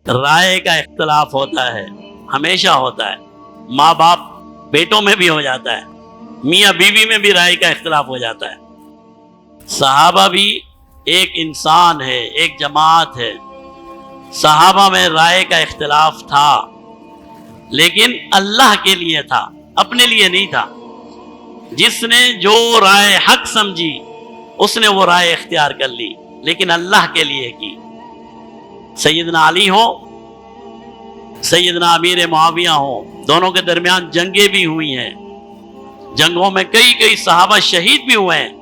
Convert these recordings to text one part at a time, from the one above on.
رائے کا اختلاف ہوتا ہے، ہمیشہ ہوتا ہے، ماں باپ بیٹوں میں بھی ہو جاتا ہے، میاں بیوی میں بھی رائے کا اختلاف ہو جاتا ہے۔ صحابہ بھی ایک انسان ہے، ایک جماعت ہے۔ صحابہ میں رائے کا اختلاف تھا، لیکن اللہ کے لیے تھا، اپنے لیے نہیں تھا۔ جس نے جو رائے حق سمجھی اس نے وہ رائے اختیار کر لی، لیکن اللہ کے لیے کی۔ سیدنا علی ہو، سیدنا امیر معاویہ ہو، دونوں کے درمیان جنگیں بھی ہوئی ہیں، جنگوں میں کئی صحابہ شہید بھی ہوئے ہیں،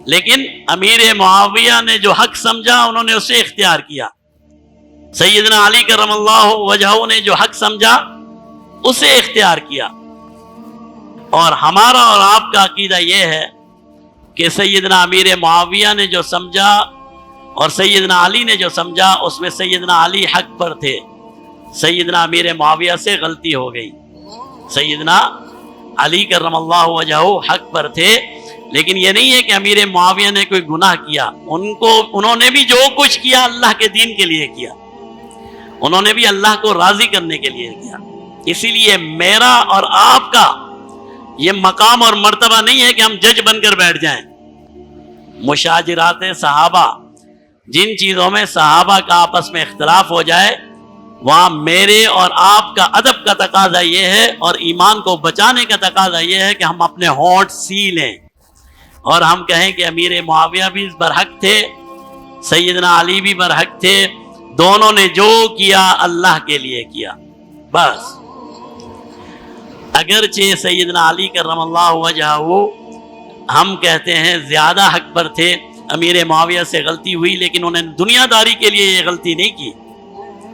لیکن امیر معاویہ نے جو حق سمجھا انہوں نے اسے اختیار کیا۔ سیدنا علی کرم اللہ وجہہ نے جو حق سمجھا اسے اختیار کیا۔ اور ہمارا اور آپ کا عقیدہ یہ ہے کہ سیدنا امیر معاویہ نے جو سمجھا اور سیدنا علی نے جو سمجھا اس میں سیدنا علی حق پر تھے، سیدنا امیر معاویہ سے غلطی ہو گئی۔ سیدنا علی کرم اللہ وجہہ حق پر تھے، لیکن یہ نہیں ہے کہ امیر معاویہ نے کوئی گناہ کیا۔ انہوں نے بھی جو کچھ کیا اللہ کے دین کے لیے کیا، انہوں نے بھی اللہ کو راضی کرنے کے لیے کیا۔ اسی لیے میرا اور آپ کا یہ مقام اور مرتبہ نہیں ہے کہ ہم جج بن کر بیٹھ جائیں۔ مشاجرات صحابہ، جن چیزوں میں صحابہ کا آپس میں اختلاف ہو جائے، وہاں میرے اور آپ کا ادب کا تقاضا یہ ہے اور ایمان کو بچانے کا تقاضا یہ ہے کہ ہم اپنے ہونٹ سی لیں اور ہم کہیں کہ امیر معاویہ بھی برحق تھے، سیدنا علی بھی برحق تھے، دونوں نے جو کیا اللہ کے لیے کیا، بس۔ اگرچہ سیدنا علی کرم اللہ وجہہ ہم کہتے ہیں زیادہ حق پر تھے، امیر معاویہ سے غلطی ہوئی، لیکن انہوں نے دنیا داری کے لیے یہ غلطی نہیں کی،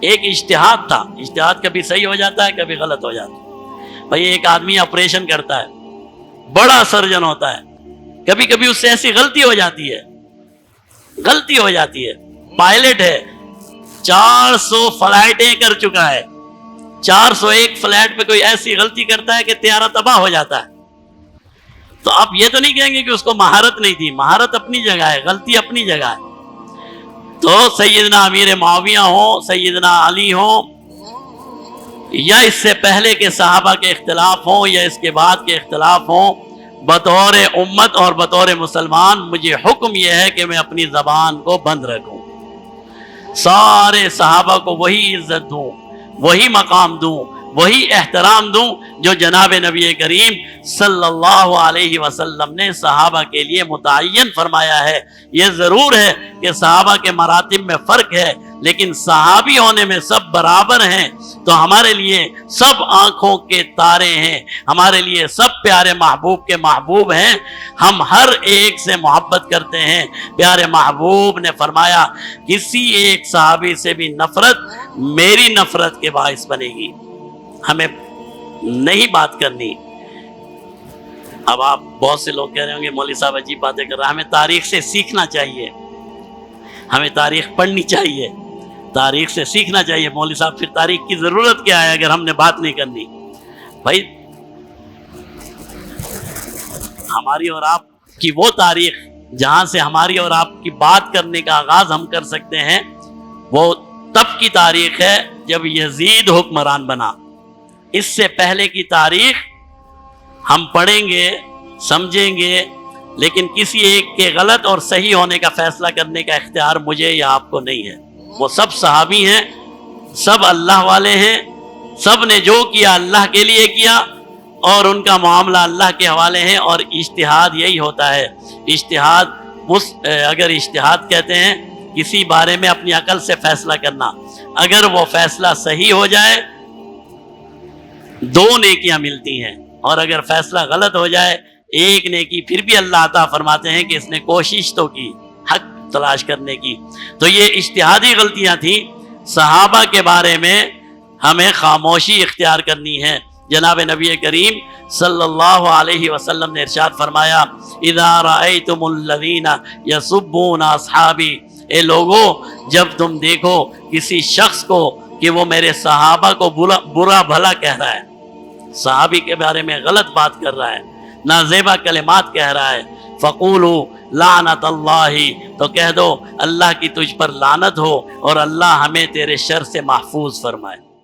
ایک اجتہاد تھا۔ اجتہاد کبھی صحیح ہو جاتا ہے، کبھی غلط ہو جاتا ہے۔ بھائی ایک آدمی آپریشن کرتا ہے، بڑا سرجن ہوتا ہے، کبھی کبھی اس سے ایسی غلطی ہو جاتی ہے۔ پائلٹ ہے، 400 فلائٹیں کر چکا ہے، 401 فلائٹ پہ کوئی ایسی غلطی کرتا ہے کہ طیارہ تباہ ہو جاتا ہے۔ تو آپ یہ تو نہیں کہیں گے کہ اس کو مہارت نہیں تھی، مہارت اپنی جگہ ہے، غلطی اپنی جگہ ہے۔ تو سیدنا امیر معاویہ ہوں، سیدنا علی ہوں، یا اس سے پہلے کے صحابہ کے اختلاف ہوں یا اس کے بعد کے اختلاف ہوں، بطور امت اور بطور مسلمان مجھے حکم یہ ہے کہ میں اپنی زبان کو بند رکھوں، سارے صحابہ کو وہی عزت دوں، وہی مقام دوں، وہی احترام دوں جو جناب نبی کریم صلی اللہ علیہ وسلم نے صحابہ کے لیے متعین فرمایا ہے۔ یہ ضرور ہے کہ صحابہ کے مراتب میں فرق ہے، لیکن صحابی ہونے میں سب برابر ہیں۔ تو ہمارے لیے سب آنکھوں کے تارے ہیں، ہمارے لیے سب پیارے محبوب کے محبوب ہیں، ہم ہر ایک سے محبت کرتے ہیں۔ پیارے محبوب نے فرمایا کسی ایک صحابی سے بھی نفرت میری نفرت کے باعث بنے گی، ہمیں نہیں بات کرنی۔ اب آپ بہت سے لوگ کہہ رہے ہوں گے مولوی صاحب عجیب باتیں کر رہے ہیں، ہمیں تاریخ سے سیکھنا چاہیے، ہمیں تاریخ پڑھنی چاہیے، تاریخ سے سیکھنا چاہیے۔ مولوی صاحب پھر تاریخ کی ضرورت کیا ہے اگر ہم نے بات نہیں کرنی؟ بھائی ہماری اور آپ کی وہ تاریخ جہاں سے ہماری اور آپ کی بات کرنے کا آغاز ہم کر سکتے ہیں، وہ تب کی تاریخ ہے جب یزید حکمران بنا۔ اس سے پہلے کی تاریخ ہم پڑھیں گے، سمجھیں گے، لیکن کسی ایک کے غلط اور صحیح ہونے کا فیصلہ کرنے کا اختیار مجھے یا آپ کو نہیں ہے۔ وہ سب صحابی ہیں، سب اللہ والے ہیں، سب نے جو کیا اللہ کے لیے کیا اور ان کا معاملہ اللہ کے حوالے ہے۔ اور اجتہاد یہی ہوتا ہے، اجتہاد اگر اجتہاد کہتے ہیں کسی بارے میں اپنی عقل سے فیصلہ کرنا، اگر وہ فیصلہ صحیح ہو جائے 2 نیکیاں ملتی ہیں، اور اگر فیصلہ غلط ہو جائے 1 نیکی پھر بھی اللہ عطا فرماتے ہیں کہ اس نے کوشش تو کی حق تلاش کرنے کی۔ تو یہ اجتہادی غلطیاں تھیں۔ صحابہ کے بارے میں ہمیں خاموشی اختیار کرنی ہے۔ جناب نبی کریم صلی اللہ علیہ وسلم نے ارشاد فرمایا اذا رأیتم الذین یسبون اصحابی، اے لوگو جب تم دیکھو کسی شخص کو کہ وہ میرے صحابہ کو برا بھلا کہہ رہا ہے، صحابی کے بارے میں غلط بات کر رہا ہے، نازیبا کلمات کہہ رہا ہے، فقولوا لعنت اللہ، تو کہہ دو اللہ کی تجھ پر لعنت ہو اور اللہ ہمیں تیرے شر سے محفوظ فرمائے۔